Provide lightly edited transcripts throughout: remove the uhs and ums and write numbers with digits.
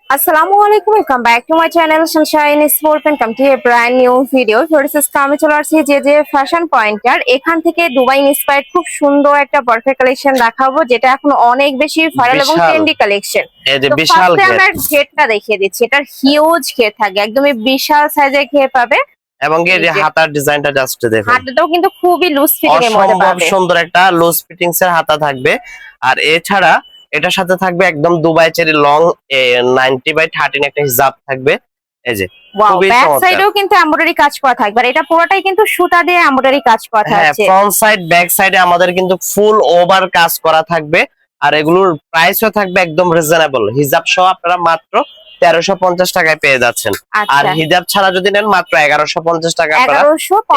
Assalamu alaikum, welcome back to my channel Sunshine Sport and come to a brand new video. First আমি চলে আসছি যে fashion pointer এখান থেকে Dubai inspired খুব সুন্দর একটা পারফেক্ট কালেকশন দেখাবো যেটা এখন অনেক বেশি ভাইরাল এবং ট্রেন্ডি কালেকশন। এই যে তো বিশাল ফার্স্টে আমরা ঘেরটা দেখিয়ে দিচ্ছি। এটার হিউজ ঘের থাকে, একদমই বিশাল সাইজের ঘের পাবে এবং এই যে হাতার ডিজাইনটা জাস্ট দেখুন, হাতাটাও কিন্তু খুবই লুজ ফিটিং এর মধ্যে অসম্ভব পাবে। সুন্দর একটা লুজ ফিটিংস এর হাতা থাকবে। আর এছাড়া এটার সাথে থাকবে একদম দুবাই চেরি লং 90/13 একটা হিজাব থাকবে। এই যে ওয়াও, খুবই ব্যাক চমৎকার। সাইডেও কিন্তু এমব্রয়ডারি কাজ করা থাকবে আর এটা পুরোটাই কিন্তু সুতা দিয়ে এমব্রয়ডারি কাজ করা হ্যাঁ, থাকছে। ফ্রন্ট সাইড ব্যাক সাইডে আমাদের কিন্তু ফুল ওভার কাজ করা থাকবে। আর এগুলোর প্রাইসও থাকবে একদম রিজনেবল। হিজাব সহ আপনারা মাত্র 1350 টাকায় পেয়ে যাচ্ছেন। আর হিজাব ছাড়া যদি নেন মাত্র 1150 টাকা আপনারা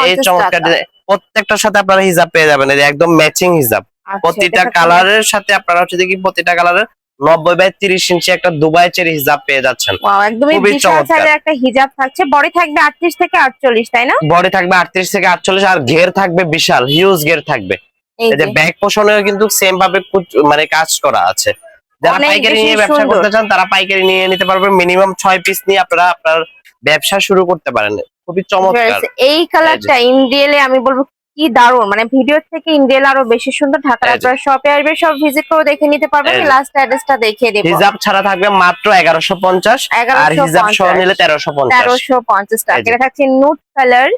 এই চমৎকার প্রত্যেকটার সাথে আপনারা হিজাব পেয়ে যাবেন। এই যে একদম ম্যাচিং হিজাব, প্রতিটা কালারের সাথে আপনারা হচ্ছে কি প্রতিটা কালারের 90/30 ইঞ্চি একটা দুবাই চেরি হিজাব পেয়ে যাচ্ছেন। ওয়াও, একদমই বিশাল সাইজের একটা হিজাব থাকছে। বডি থাকবে 38 থেকে 48, তাই না? বডি থাকবে 38 থেকে 48 আর ঘের থাকবে বিশাল হিউজ ঘের থাকবে। এই যে ব্যাক পোর্শনেও কিন্তু সেম ভাবে মানে কাজ করা আছে। যারা পাইকারি নিয়ে ব্যবসা করতে চান তারা পাইকারি নিয়ে নিতে পারবেন। মিনিমাম 6 পিস নিয়ে আপনারা আপনার ব্যবসা শুরু করতে পারেন। খুবই চমৎকার এই কালারটা ইন রিয়েলে আমি বলবো কি দারুণ, মানে ভিডিও থেকে ইন রিয়েল আরো বেশি সুন্দর। ঢাকার আপনারা শপে আসবে, সব ভিজিট করে দেখে নিতে পারবেন। লাস্ট অ্যাড্রেসটা দেখিয়ে দেব। হিজাব ছাড়া থাকবে মাত্র 1150 আর হিজাব সহ নিলে 1350 টাকা। এটা থাকছে নুট কালার।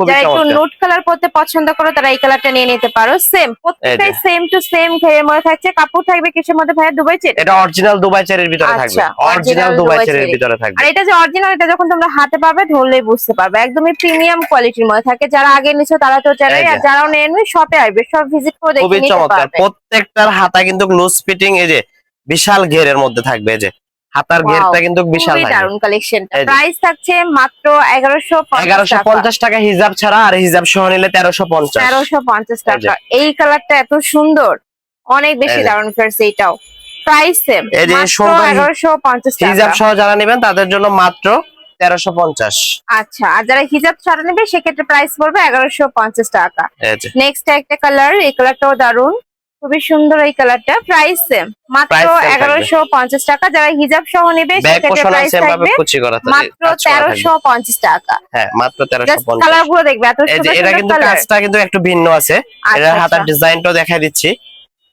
যারা একটু নুট কালার পরতে পছন্দ করো তারা এই কালারটা নিয়ে নিতে পারো। সেম প্রত্যেকটাই সেম টু সেম ঘেরের মধ্যে থাকছে। কাপড় থাকবে কিসের মধ্যে ভাইয়া? Dubai cherry. এটা অরিজিনাল দুবাই চেরির ভিতরে থাকবে। অরিজিনাল দুবাই চেরির ভিতরে থাকবে। আর এটা যে অরিজিনাল, এটা যখন তোমরা হাতে পাবে ধরলেই বুঝতে পারবে একদমই প্রিমিয়াম কোয়ালিটির মধ্যে থাকে। যারা আগে নিছো তারা তো জানে, আর যারাও নেননি শপে আসবে, সব ভিজিট করে দেখে নিতে পারবে। প্রত্যেকটার হাতা কিন্তু লুজ ফিটিং। এই যে বিশাল ঘেরের মধ্যে থাকবে। এই যে হাতার ঘেরটা কিন্তু বিশাল থাকবে। দারুণ কালেকশনটা। প্রাইস থাকছে মাত্র 1150 টাকা হিজাব ছাড়া, আর হিজাব সহ নিলে 1350 টাকা। এই কালারটা এত সুন্দর, অনেক বেশি দারুণ ফেরছে। এটাও প্রাইস সেম, এই যে সুন্দর 1150 টাকা। হিজাব সহ যারা নেবেন তাদের জন্য মাত্র 1350। আচ্ছা, আর যারা হিজাব ছাড়া নেবে সেক্ষেত্রে প্রাইস পড়বে 1150 টাকা। নেক্সট একটা কালার, এই কালারটাও দারুণ, খুবই সুন্দর এই কালারটা। প্রাইস সেম, মাত্র 1150 টাকা। যারা হিজাব সহ নেবে সেক্ষেত্রে প্রাইস থাকবে মাত্র 1350 টাকা। হ্যাঁ, মাত্র 1350। কালারগুলো দেখবে এত সুন্দর। এটা কিন্তু কাজটা কিন্তু একটু ভিন্ন আছে। এর হাতার ডিজাইনটাও দেখাই দিচ্ছি।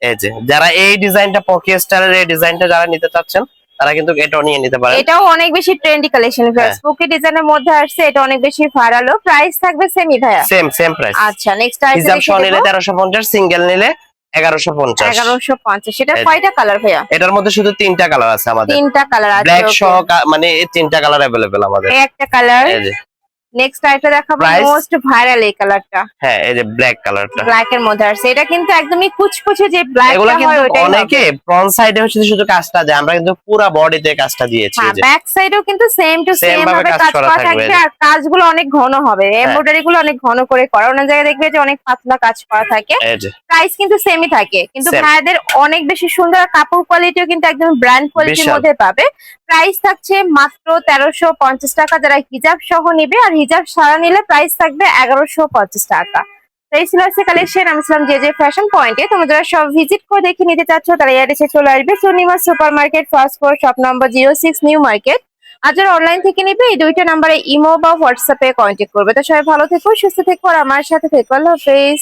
এই যে যারা এই ডিজাইনটা পকি স্টাইলের এই ডিজাইনটা যারা নিতে চাচ্ছেন তারা কিন্তু এটাও নিয়ে নিতে পারেন। এটাও অনেক বেশি ট্রেন্ডি কালেকশন। পকি ডিজাইনের মধ্যে আসছে, এটা অনেক বেশি ভাইরাল। প্রাইস থাকবে সেমই ভাইয়া? Same price. আচ্ছা, নেক্সট হিজাব সহ নিলে 1350, সিঙ্গেল নিলে 1150। সেটা কয়টা কালার ভাইয়া? এটার মধ্যে শুধু 3টা কালার আছে আমাদের। 3টা কালার আছে। ব্ল্যাক সহ মানে এই 3টা কালার अवेलेबल আমাদের। এই একটা কালার। নেক্সট আইটা দেখাবো মোস্ট ভাইরাল এই কালারটা। হ্যাঁ, এই যে ব্ল্যাক কালারটা ব্ল্যাক এর মধ্যে আছে। এটা কিন্তু একদমই কুচকুচে যে ব্ল্যাকটা হয় ওটাই। অনেকে ফ্রন্ট সাইডে হচ্ছে শুধু কাজটা দেয়, আমরা কিন্তু পুরো বডিতে কাজটা দিয়েছি। এই যে ব্যাক সাইডেও কিন্তু সেম টু সেম ভাবে কাজ করা থাকবে। আর কাজগুলো অনেক ঘন হবে, এমব্রয়ডারি গুলো অনেক ঘন করে করা। অন্য জায়গায় দেখবে যে অনেক পাতলা কাজ করা থাকে। প্রাইস কিন্তু সেমই থাকে, কিন্তু ভাইয়াদের অনেক বেশি সুন্দর। কাপড় কোয়ালিটিও কিন্তু একদম ব্র্যান্ড কোয়ালিটির মধ্যে পাবে। প্রাইস থাকছে মাত্র 1350 টাকা। যারা হিজাব সহ নিবে, আর হিজাব ছাড়া নিলে প্রাইস থাকবে 1150 টাকা। এই ছিল আজকে কালেকশন। আমি ছিলাম যে ফ্যাশন পয়েন্টে। তোমরা যারা সব ভিজিট করে দেখে নিতে চাচ্ছ তারা এসে চলে আসবে সোনিমা super market, first floor, shop number 06, new market. আর যারা অনলাইন থেকে নিবে এই দুইটা নাম্বারে ইমো বা হোয়াটসঅ্যাপে কন্ট্যাক্ট করবে। তো সবাই ভালো থেকো, সুস্থ থেকো, আর আমার সাথে থেকো। আল্লাহ হাফেজ।